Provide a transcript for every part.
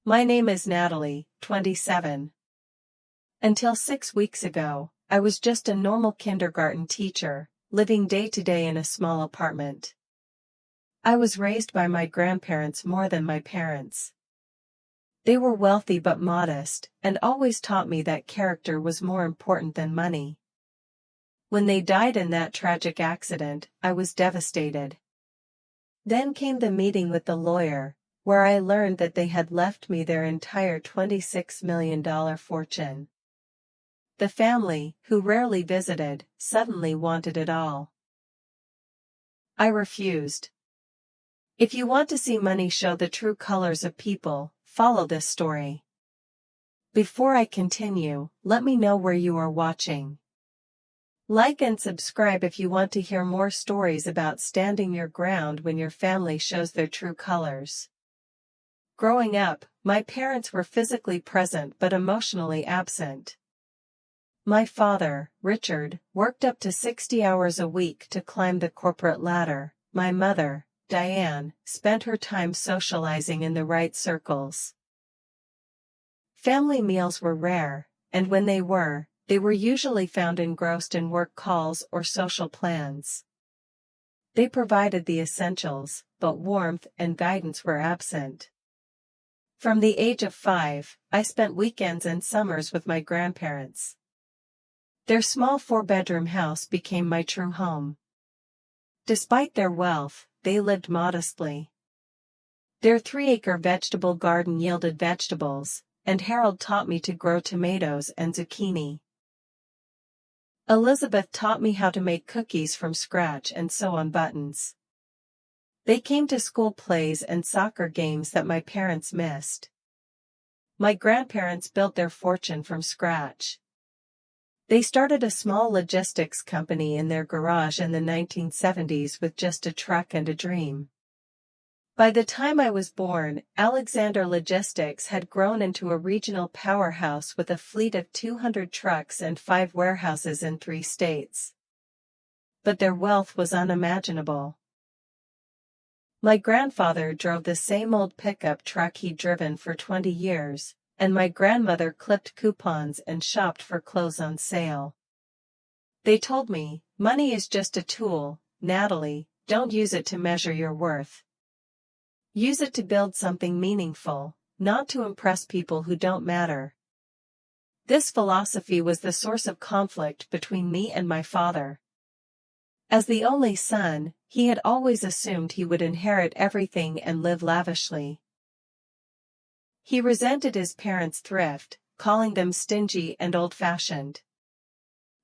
My name is Natalie, 27. Until 6 weeks ago, I was just a normal kindergarten teacher, living day to day in a small apartment. I was raised by my grandparents more than my parents. They were wealthy but modest, and always taught me that character was more important than money. When they died in that tragic accident, I was devastated. Then came the meeting with the lawyer, where I learned that they had left me their entire $26 million fortune. The family, who rarely visited, suddenly wanted it all. I refused. If you want to see money show the true colors of people, follow this story. Before I continue, let me know where you are watching. Like and subscribe if you want to hear more stories about standing your ground when your family shows their true colors. Growing up, my parents were physically present but emotionally absent. My father, Richard, worked up to 60 hours a week to climb the corporate ladder. My mother, Diane, spent her time socializing in the right circles. Family meals were rare, and when they were usually found engrossed in work calls or social plans. They provided the essentials, but warmth and guidance were absent. From the age of 5, I spent weekends and summers with my grandparents. Their small 4-bedroom house became my true home. Despite their wealth, they lived modestly. Their 3-acre vegetable garden yielded vegetables, and Harold taught me to grow tomatoes and zucchini. Elizabeth taught me how to make cookies from scratch and sew on buttons. They came to school plays and soccer games that my parents missed. My grandparents built their fortune from scratch. They started a small logistics company in their garage in the 1970s with just a truck and a dream. By the time I was born, Alexander Logistics had grown into a regional powerhouse with a fleet of 200 trucks and 5 warehouses in 3 states. But their wealth was unimaginable. My grandfather drove the same old pickup truck he'd driven for 20 years, and my grandmother clipped coupons and shopped for clothes on sale. They told me, money is just a tool, Natalie, don't use it to measure your worth. Use it to build something meaningful, not to impress people who don't matter. This philosophy was the source of conflict between me and my father. As the only son, he had always assumed he would inherit everything and live lavishly. He resented his parents' thrift, calling them stingy and old-fashioned.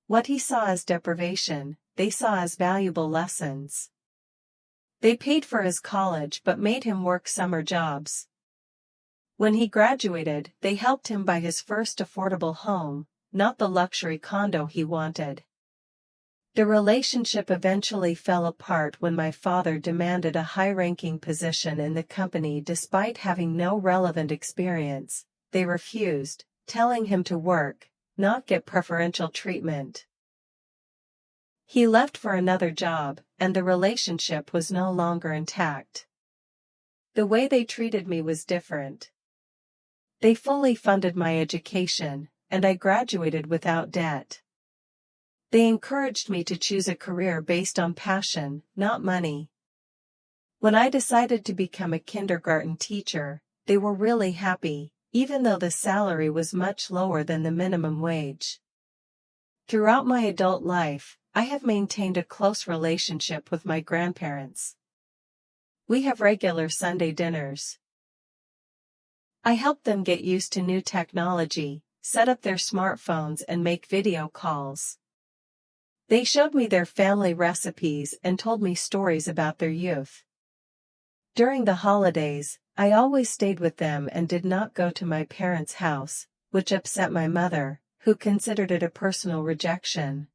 What he saw as deprivation, they saw as valuable lessons. They paid for his college but made him work summer jobs. When he graduated, they helped him buy his first affordable home, not the luxury condo he wanted. The relationship eventually fell apart when my father demanded a high-ranking position in the company despite having no relevant experience. They refused, telling him to work, not get preferential treatment. He left for another job, and the relationship was no longer intact. The way they treated me was different. They fully funded my education, and I graduated without debt. They encouraged me to choose a career based on passion, not money. When I decided to become a kindergarten teacher, they were really happy, even though the salary was much lower than the minimum wage. Throughout my adult life, I have maintained a close relationship with my grandparents. We have regular Sunday dinners. I helped them get used to new technology, set up their smartphones and make video calls. They showed me their family recipes and told me stories about their youth. During the holidays, I always stayed with them and did not go to my parents' house, which upset my mother, who considered it a personal rejection.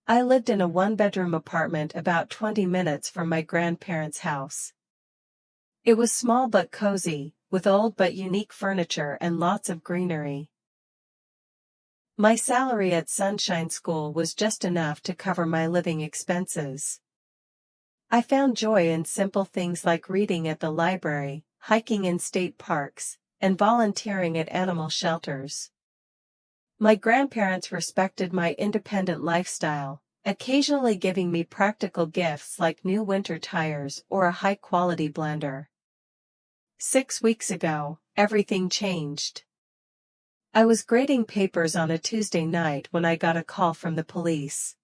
I lived in a 1-bedroom apartment about 20 minutes from my grandparents' house. It was small but cozy, with old but unique furniture and lots of greenery. My salary at Sunshine School was just enough to cover my living expenses. I found joy in simple things like reading at the library, hiking in state parks, and volunteering at animal shelters. My grandparents respected my independent lifestyle, occasionally giving me practical gifts like new winter tires or a high-quality blender. 6 weeks ago, everything changed. I was grading papers on a Tuesday night when I got a call from the police.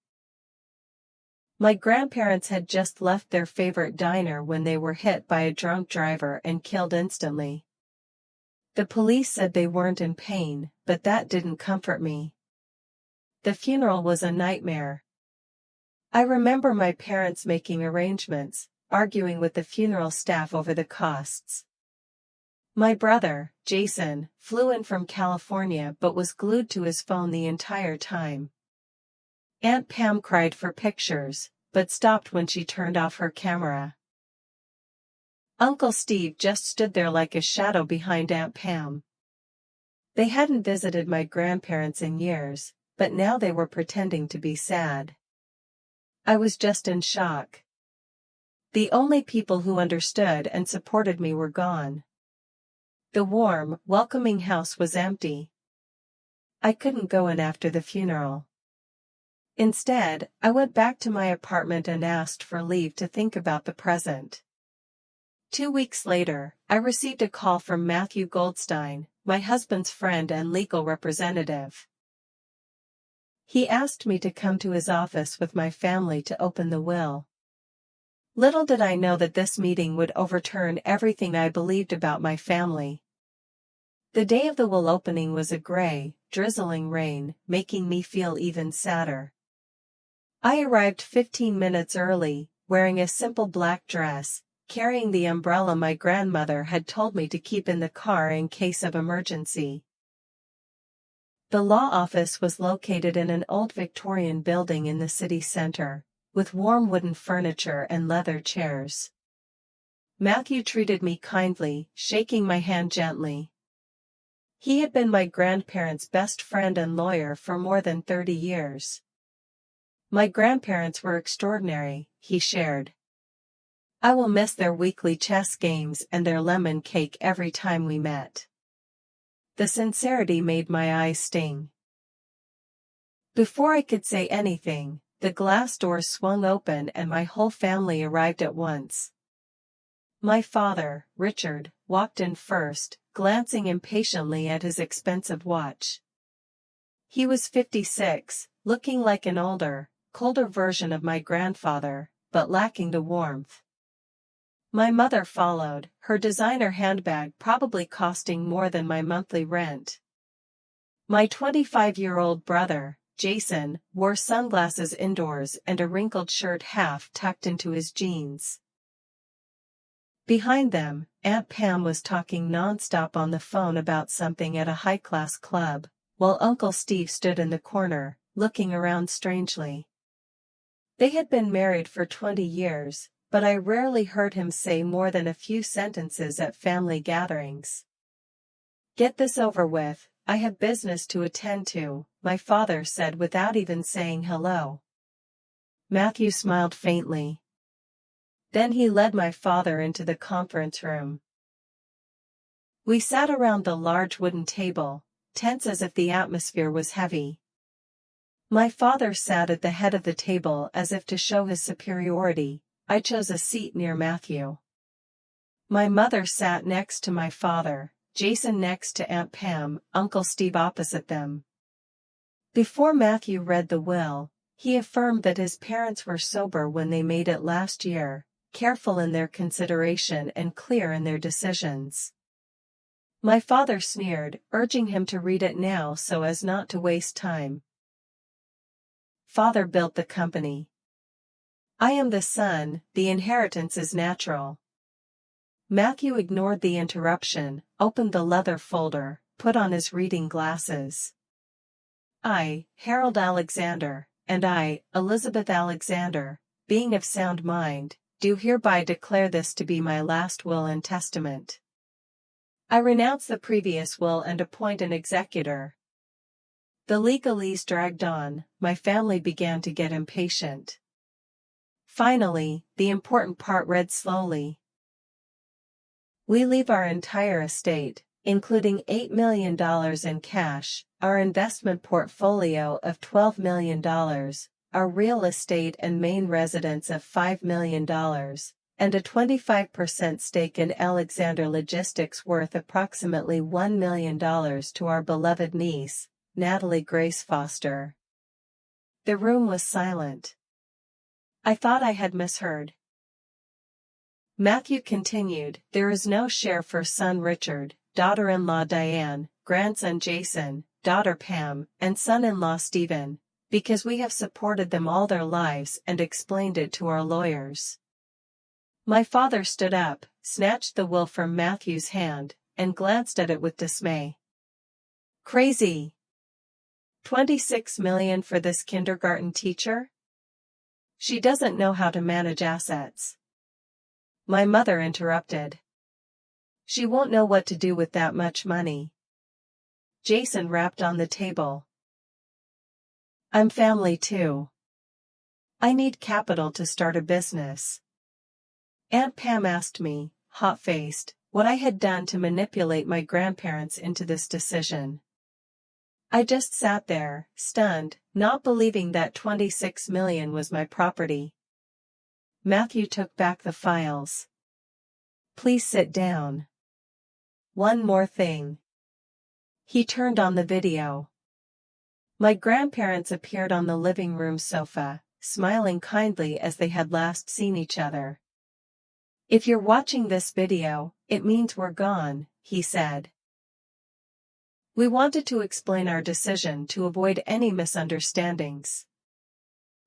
My grandparents had just left their favorite diner when they were hit by a drunk driver and killed instantly. The police said they weren't in pain, but that didn't comfort me. The funeral was a nightmare. I remember my parents making arrangements, arguing with the funeral staff over the costs. My brother, Jason, flew in from California but was glued to his phone the entire time. Aunt Pam cried for pictures, but stopped when she turned off her camera. Uncle Steve just stood there like a shadow behind Aunt Pam. They hadn't visited my grandparents in years, but now they were pretending to be sad. I was just in shock. The only people who understood and supported me were gone. The warm, welcoming house was empty. I couldn't go in after the funeral. Instead, I went back to my apartment and asked for leave to think about the present. 2 weeks later, I received a call from Matthew Goldstein, my husband's friend and legal representative. He asked me to come to his office with my family to open the will. Little did I know that this meeting would overturn everything I believed about my family. The day of the will opening was a gray, drizzling rain, making me feel even sadder. I arrived 15 minutes early, wearing a simple black dress, carrying the umbrella my grandmother had told me to keep in the car in case of emergency. The law office was located in an old Victorian building in the city center, with warm wooden furniture and leather chairs. Matthew treated me kindly, shaking my hand gently. He had been my grandparents' best friend and lawyer for more than 30 years. My grandparents were extraordinary, he shared. I will miss their weekly chess games and their lemon cake every time we met. The sincerity made my eyes sting. Before I could say anything, the glass doors swung open and my whole family arrived at once. My father, Richard, walked in first, glancing impatiently at his expensive watch. He was 56, looking like an older, colder version of my grandfather, but lacking the warmth. My mother followed, her designer handbag probably costing more than my monthly rent. My 25-year-old brother, Jason, wore sunglasses indoors and a wrinkled shirt half tucked into his jeans. Behind them, Aunt Pam was talking nonstop on the phone about something at a high-class club, while Uncle Steve stood in the corner, looking around strangely. They had been married for 20 years, but I rarely heard him say more than a few sentences at family gatherings. "Get this over with, I have business to attend to," my father said without even saying hello. Matthew smiled faintly. Then he led my father into the conference room. We sat around the large wooden table, tense as if the atmosphere was heavy. My father sat at the head of the table as if to show his superiority. I chose a seat near Matthew. My mother sat next to my father, Jason next to Aunt Pam, Uncle Steve opposite them. Before Matthew read the will, he affirmed that his parents were sober when they made it last year, careful in their consideration and clear in their decisions. My father sneered, urging him to read it now so as not to waste time. Father built the company. I am the son, the inheritance is natural. Matthew ignored the interruption, opened the leather folder, put on his reading glasses. I, Harold Alexander, and I, Elizabeth Alexander, being of sound mind, do hereby declare this to be my last will and testament. I renounce the previous will and appoint an executor. The legalese dragged on, my family began to get impatient. Finally, the important part read slowly. We leave our entire estate, including $8 million in cash, our investment portfolio of $12 million, our real estate and main residence of $5 million, and a 25% stake in Alexander Logistics worth approximately $1 million to our beloved niece, Natalie Grace Foster. The room was silent. I thought I had misheard. Matthew continued, "There is no share for son Richard, daughter-in-law Diane, grandson Jason, daughter Pam, and son-in-law Stephen, because we have supported them all their lives and explained it to our lawyers." My father stood up, snatched the will from Matthew's hand, and glanced at it with dismay. "Crazy! $26 million for this kindergarten teacher? She doesn't know how to manage assets." My mother interrupted. "She won't know what to do with that much money." Jason rapped on the table. "I'm family too. I need capital to start a business." Aunt Pam asked me, hot-faced, what I had done to manipulate my grandparents into this decision. I just sat there, stunned, not believing that $26 million was my property. Matthew took back the files. "Please sit down. One more thing." He turned on the video. My grandparents appeared on the living room sofa, smiling kindly as they had last seen each other. "If you're watching this video, it means we're gone," he said. "We wanted to explain our decision to avoid any misunderstandings."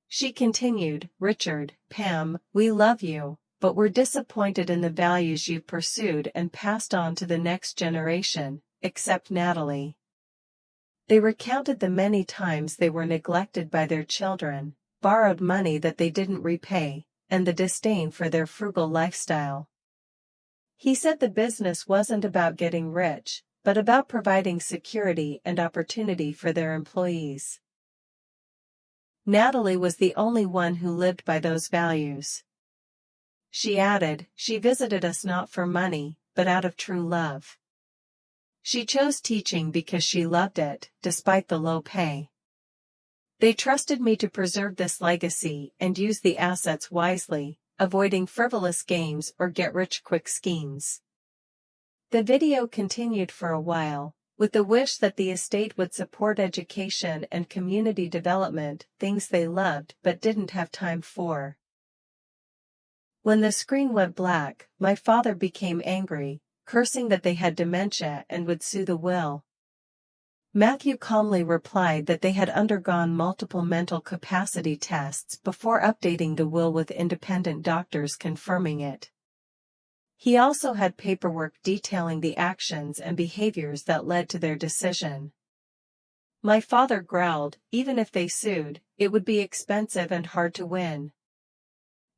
She continued, "Richard, Pam, we love you, but we're disappointed in the values you've pursued and passed on to the next generation, except Natalie." They recounted the many times they were neglected by their children, borrowed money that they didn't repay, and the disdain for their frugal lifestyle. He said the business wasn't about getting rich, but about providing security and opportunity for their employees. Natalie was the only one who lived by those values. She added, "She visited us not for money, but out of true love. She chose teaching because she loved it, despite the low pay. They trusted me to preserve this legacy and use the assets wisely, avoiding frivolous games or get-rich-quick schemes." The video continued for a while, with the wish that the estate would support education and community development, things they loved but didn't have time for. When the screen went black, my father became angry, cursing that they had dementia and would sue the will. Matthew calmly replied that they had undergone multiple mental capacity tests before updating the will, with independent doctors confirming it. He also had paperwork detailing the actions and behaviors that led to their decision. My father growled, even if they sued, it would be expensive and hard to win.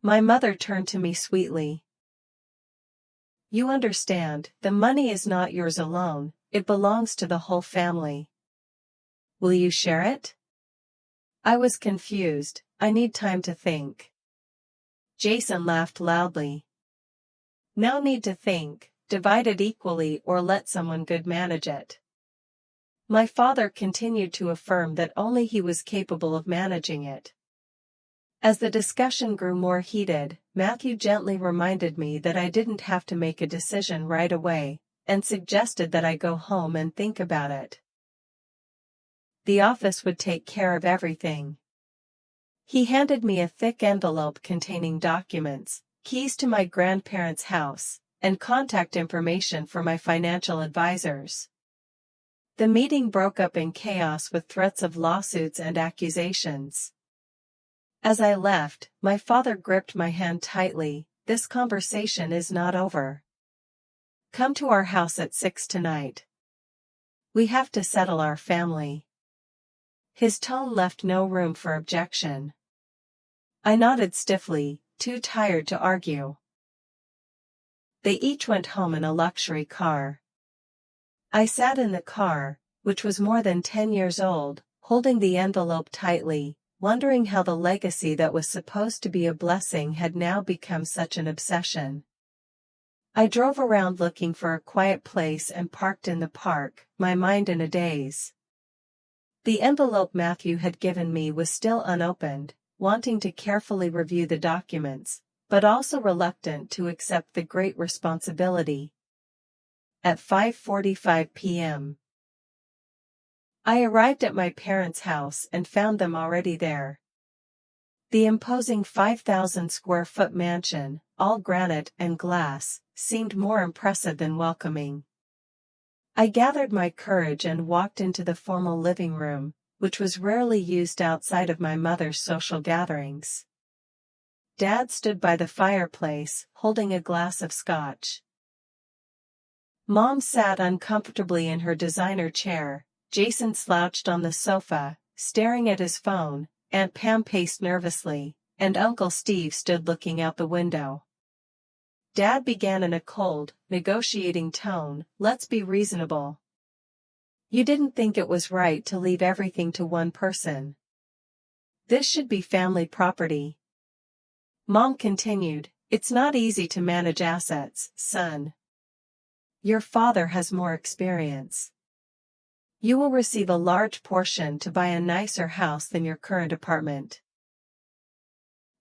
My mother turned to me sweetly. "You understand, the money is not yours alone, it belongs to the whole family. Will you share it?" I was confused. "I need time to think." Jason laughed loudly. "No need to think, divide it equally or let someone good manage it." My father continued to affirm that only he was capable of managing it. As the discussion grew more heated, Matthew gently reminded me that I didn't have to make a decision right away, and suggested that I go home and think about it. The office would take care of everything. He handed me a thick envelope containing documents, keys to my grandparents' house, and contact information for my financial advisors. The meeting broke up in chaos with threats of lawsuits and accusations. As I left, my father gripped my hand tightly. "This conversation is not over. Come to our house at 6 tonight. We have to settle our family." His tone left no room for objection. I nodded stiffly, too tired to argue. They each went home in a luxury car. I sat in the car, which was more than 10 years old, holding the envelope tightly, wondering how the legacy that was supposed to be a blessing had now become such an obsession. I drove around looking for a quiet place and parked in the park, my mind in a daze. The envelope Matthew had given me was still unopened, wanting to carefully review the documents, but also reluctant to accept the great responsibility. At 5:45 p.m. I arrived at my parents' house and found them already there. The imposing 5,000-square-foot mansion, all granite and glass, seemed more impressive than welcoming. I gathered my courage and walked into the formal living room, which was rarely used outside of my mother's social gatherings. Dad stood by the fireplace, holding a glass of scotch. Mom sat uncomfortably in her designer chair, Jason slouched on the sofa, staring at his phone, Aunt Pam paced nervously, and Uncle Steve stood looking out the window. Dad began in a cold, negotiating tone, "Let's be reasonable. You didn't think it was right to leave everything to one person. This should be family property." Mom continued, "It's not easy to manage assets, son. Your father has more experience. You will receive a large portion to buy a nicer house than your current apartment."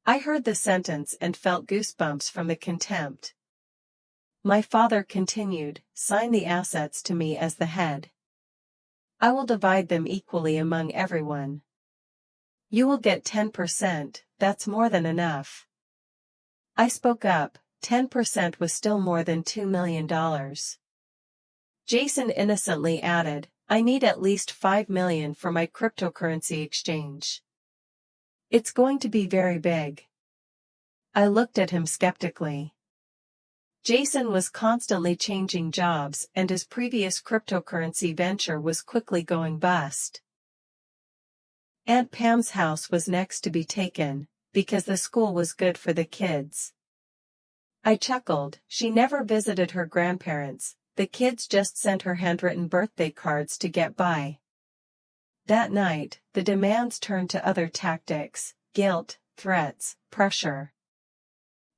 I heard the sentence and felt goosebumps from the contempt. My father continued, "Sign the assets to me as the head. I will divide them equally among everyone. You will get 10%, that's more than enough." I spoke up, 10% was still more than $2 million. Jason innocently added, "I need at least $5 million for my cryptocurrency exchange. It's going to be very big." I looked at him skeptically. Jason was constantly changing jobs and his previous cryptocurrency venture was quickly going bust. Aunt Pam's house was next to be taken, because the school was good for the kids. I chuckled, she never visited her grandparents, the kids just sent her handwritten birthday cards to get by. That night, the demands turned to other tactics: guilt, threats, pressure.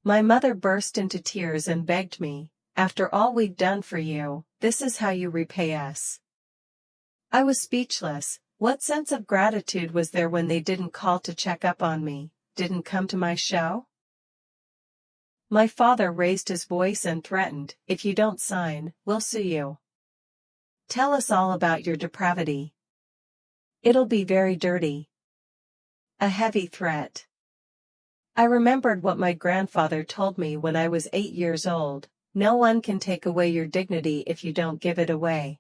My mother burst into tears and begged me, "After all we've done for you, this is how you repay us." I was speechless. What sense of gratitude was there when they didn't call to check up on me, didn't come to my show? My father raised his voice and threatened, "If you don't sign, we'll sue you. Tell us all about your depravity. It'll be very dirty." A heavy threat. I remembered what my grandfather told me when I was 8 years old, "No one can take away your dignity if you don't give it away.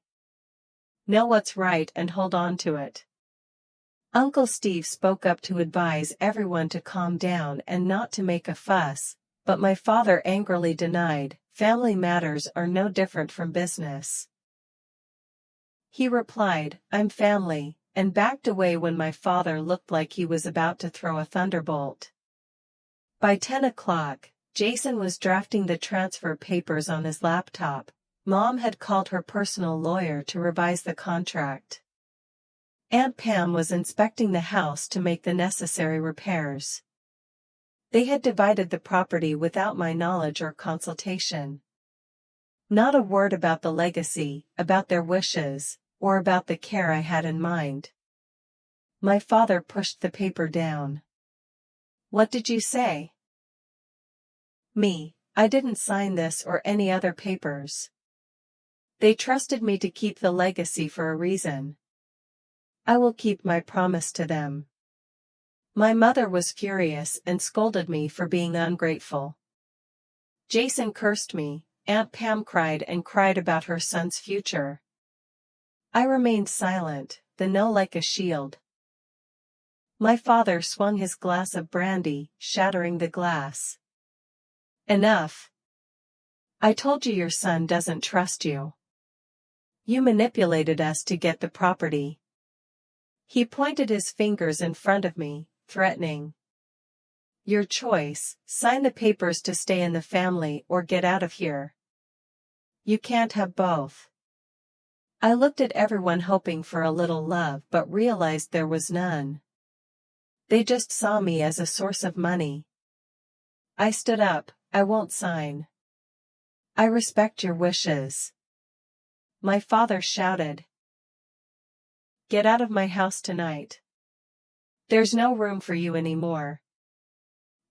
Know what's right and hold on to it." Uncle Steve spoke up to advise everyone to calm down and not to make a fuss, but my father angrily denied, "Family matters are no different from business." He replied, "I'm family," and backed away when my father looked like he was about to throw a thunderbolt. By 10 o'clock, Jason was drafting the transfer papers on his laptop. Mom had called her personal lawyer to revise the contract. Aunt Pam was inspecting the house to make the necessary repairs. They had divided the property without my knowledge or consultation. Not a word about the legacy, about their wishes, or about the care I had in mind. My father pushed the paper down. "What did you say?" I didn't sign this or any other papers. They trusted me to keep the legacy for a reason. I will keep my promise to them." My mother was furious and scolded me for being ungrateful. Jason cursed me, Aunt Pam cried and cried about her son's future. I remained silent, the no like a shield. My father swung his glass of brandy, shattering the glass. "Enough. I told you your son doesn't trust you. You manipulated us to get the property." He pointed his fingers in front of me, threatening. "Your choice, sign the papers to stay in the family or get out of here. You can't have both." I looked at everyone hoping for a little love but realized there was none. They just saw me as a source of money. I stood up, "I won't sign." I respect your wishes. My father shouted. Get out of my house tonight. There's no room for you anymore.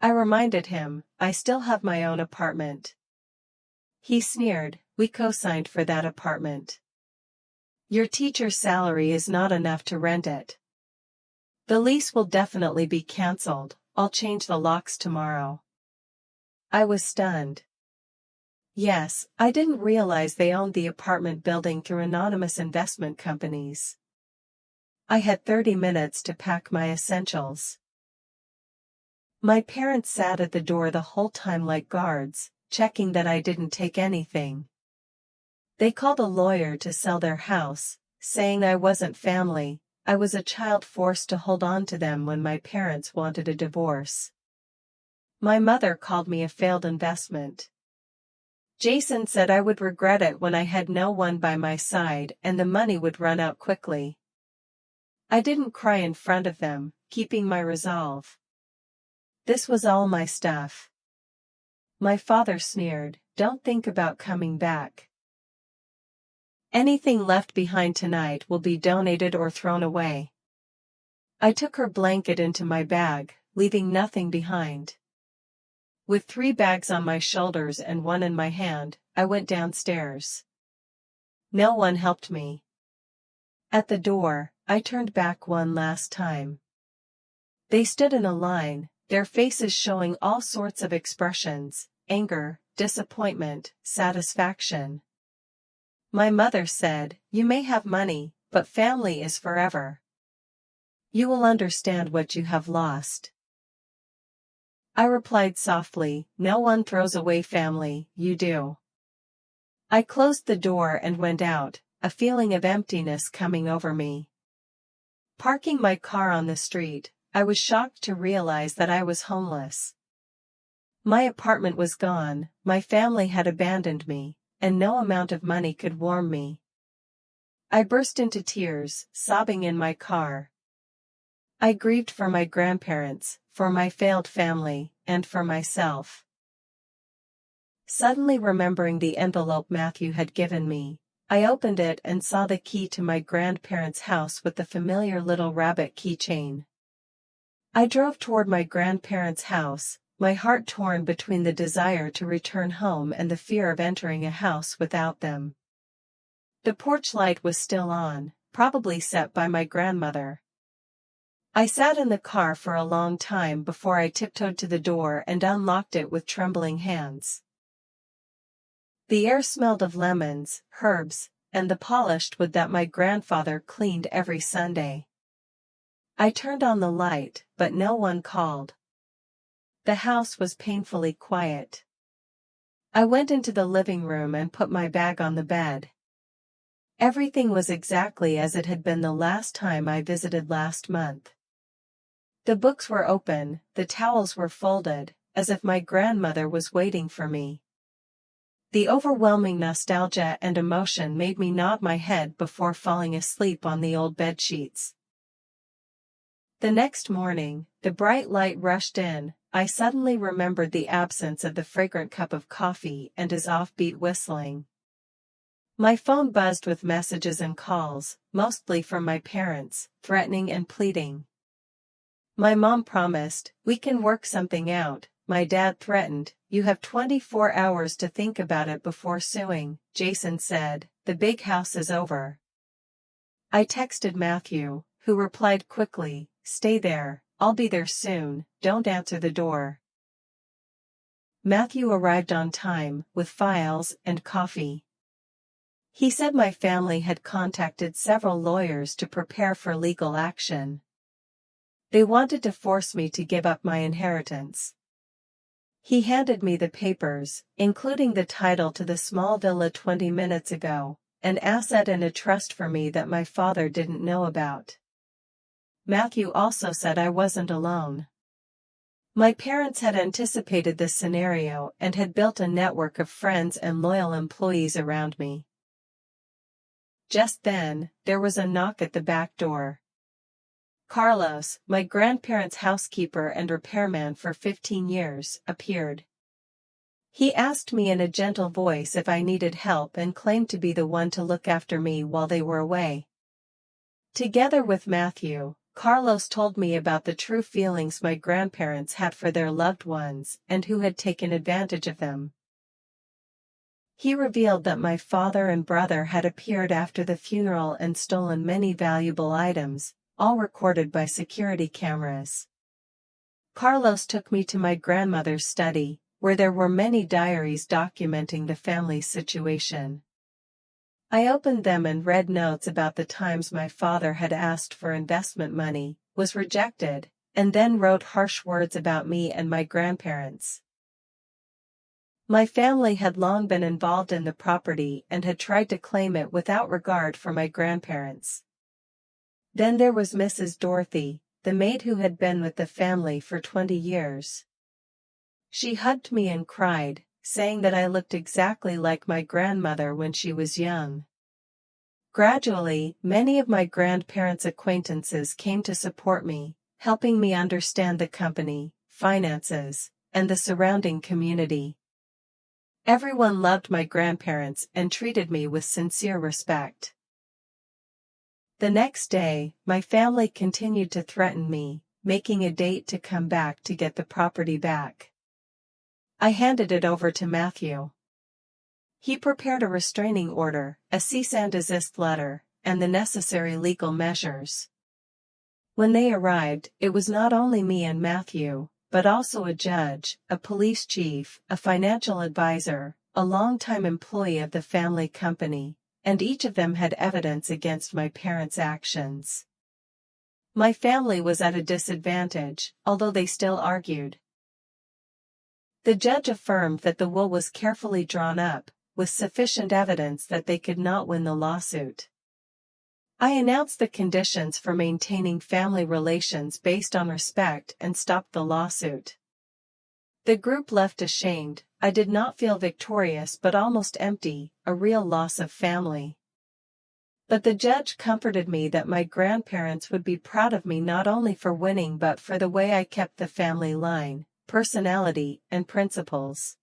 I reminded him, I still have my own apartment. He sneered, we co-signed for that apartment. Your teacher's salary is not enough to rent it. The lease will definitely be cancelled, I'll change the locks tomorrow. I was stunned. Yes, I didn't realize they owned the apartment building through anonymous investment companies. I had 30 minutes to pack my essentials. My parents sat at the door the whole time like guards, checking that I didn't take anything. They called a lawyer to sell their house, saying I wasn't family, I was a child forced to hold on to them when my parents wanted a divorce. My mother called me a failed investment. Jason said I would regret it when I had no one by my side and the money would run out quickly. I didn't cry in front of them, keeping my resolve. This was all my stuff. My father sneered, don't think about coming back. Anything left behind tonight will be donated or thrown away. I took her blanket into my bag, leaving nothing behind. With 3 bags on my shoulders and 1 in my hand, I went downstairs. No one helped me. At the door, I turned back one last time. They stood in a line, their faces showing all sorts of expressions, anger, disappointment, satisfaction. My mother said, you may have money, but family is forever. You will understand what you have lost. I replied softly, no one throws away family, you do. I closed the door and went out, a feeling of emptiness coming over me. Parking my car on the street, I was shocked to realize that I was homeless. My apartment was gone, my family had abandoned me, and no amount of money could warm me. I burst into tears, sobbing in my car. I grieved for my grandparents, for my failed family, and for myself. Suddenly remembering the envelope Matthew had given me, I opened it and saw the key to my grandparents' house with the familiar little rabbit keychain. I drove toward my grandparents' house, my heart torn between the desire to return home and the fear of entering a house without them. The porch light was still on, probably set by my grandmother. I sat in the car for a long time before I tiptoed to the door and unlocked it with trembling hands. The air smelled of lemons, herbs, and the polished wood that my grandfather cleaned every Sunday. I turned on the light, but no one called. The house was painfully quiet. I went into the living room and put my bag on the bed. Everything was exactly as it had been the last time I visited last month. The books were open, the towels were folded, as if my grandmother was waiting for me. The overwhelming nostalgia and emotion made me nod my head before falling asleep on the old bedsheets. The next morning, the bright light rushed in. I suddenly remembered the absence of the fragrant cup of coffee and his offbeat whistling. My phone buzzed with messages and calls, mostly from my parents, threatening and pleading. My mom promised, we can work something out. My dad threatened, you have 24 hours to think about it before suing. Jason said, the big house is over. I texted Matthew, who replied quickly, stay there, I'll be there soon, don't answer the door. Matthew arrived on time, with files and coffee. He said my family had contacted several lawyers to prepare for legal action. They wanted to force me to give up my inheritance. He handed me the papers, including the title to the small villa 20 minutes ago, an asset and a trust for me that my father didn't know about. Matthew also said I wasn't alone. My parents had anticipated this scenario and had built a network of friends and loyal employees around me. Just then, there was a knock at the back door. Carlos, my grandparents' housekeeper and repairman for 15 years, appeared. He asked me in a gentle voice if I needed help and claimed to be the one to look after me while they were away. Together with Matthew, Carlos told me about the true feelings my grandparents had for their loved ones and who had taken advantage of them. He revealed that my father and brother had appeared after the funeral and stolen many valuable items, all recorded by security cameras. Carlos took me to my grandmother's study, where there were many diaries documenting the family's situation. I opened them and read notes about the times my father had asked for investment money, was rejected, and then wrote harsh words about me and my grandparents. My family had long been involved in the property and had tried to claim it without regard for my grandparents. Then there was Mrs. Dorothy, the maid who had been with the family for 20 years. She hugged me and cried, saying that I looked exactly like my grandmother when she was young. Gradually, many of my grandparents' acquaintances came to support me, helping me understand the company, finances, and the surrounding community. Everyone loved my grandparents and treated me with sincere respect. The next day, my family continued to threaten me, making a date to come back to get the property back. I handed it over to Matthew. He prepared a restraining order, a cease and desist letter, and the necessary legal measures. When they arrived, it was not only me and Matthew, but also a judge, a police chief, a financial advisor, a longtime employee of the family company, and each of them had evidence against my parents' actions. My family was at a disadvantage, although they still argued. The judge affirmed that the will was carefully drawn up, with sufficient evidence that they could not win the lawsuit. I announced the conditions for maintaining family relations based on respect and stopped the lawsuit. The group left ashamed. I did not feel victorious but almost empty, a real loss of family. But the judge comforted me that my grandparents would be proud of me not only for winning but for the way I kept the family line, personality, and principles.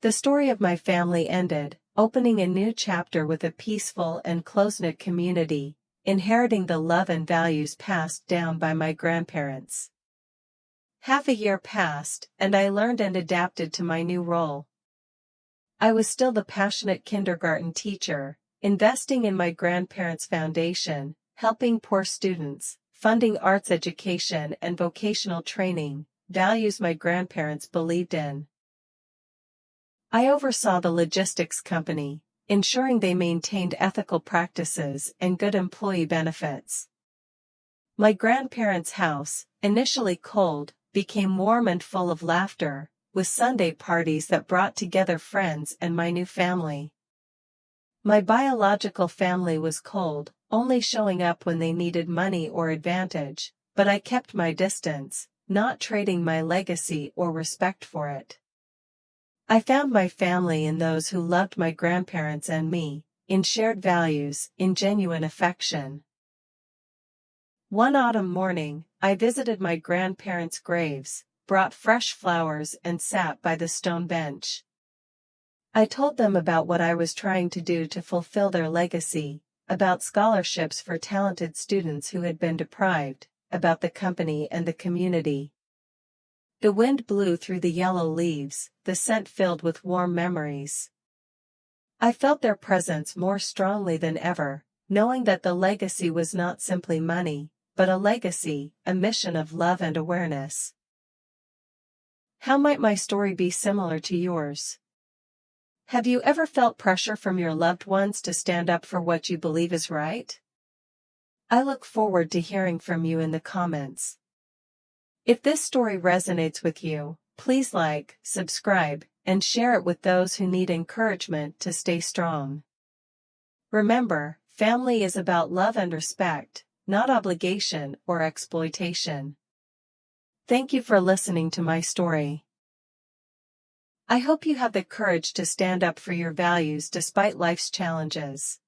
The story of my family ended, opening a new chapter with a peaceful and close-knit community, inheriting the love and values passed down by my grandparents. Half a year passed, and I learned and adapted to my new role. I was still the passionate kindergarten teacher, investing in my grandparents' foundation, helping poor students, funding arts education and vocational training, values my grandparents believed in. I oversaw the logistics company, ensuring they maintained ethical practices and good employee benefits. My grandparents' house, initially cold, became warm and full of laughter, with Sunday parties that brought together friends and my new family. My biological family was cold, only showing up when they needed money or advantage, but I kept my distance, not trading my legacy or respect for it. I found my family in those who loved my grandparents and me, in shared values, in genuine affection. One autumn morning, I visited my grandparents' graves, brought fresh flowers and sat by the stone bench. I told them about what I was trying to do to fulfill their legacy, about scholarships for talented students who had been deprived, about the company and the community. The wind blew through the yellow leaves, the scent filled with warm memories. I felt their presence more strongly than ever, knowing that the legacy was not simply money, but a legacy, a mission of love and awareness. How might my story be similar to yours? Have you ever felt pressure from your loved ones to stand up for what you believe is right? I look forward to hearing from you in the comments. If this story resonates with you, please like, subscribe, and share it with those who need encouragement to stay strong. Remember, family is about love and respect, not obligation or exploitation. Thank you for listening to my story. I hope you have the courage to stand up for your values despite life's challenges.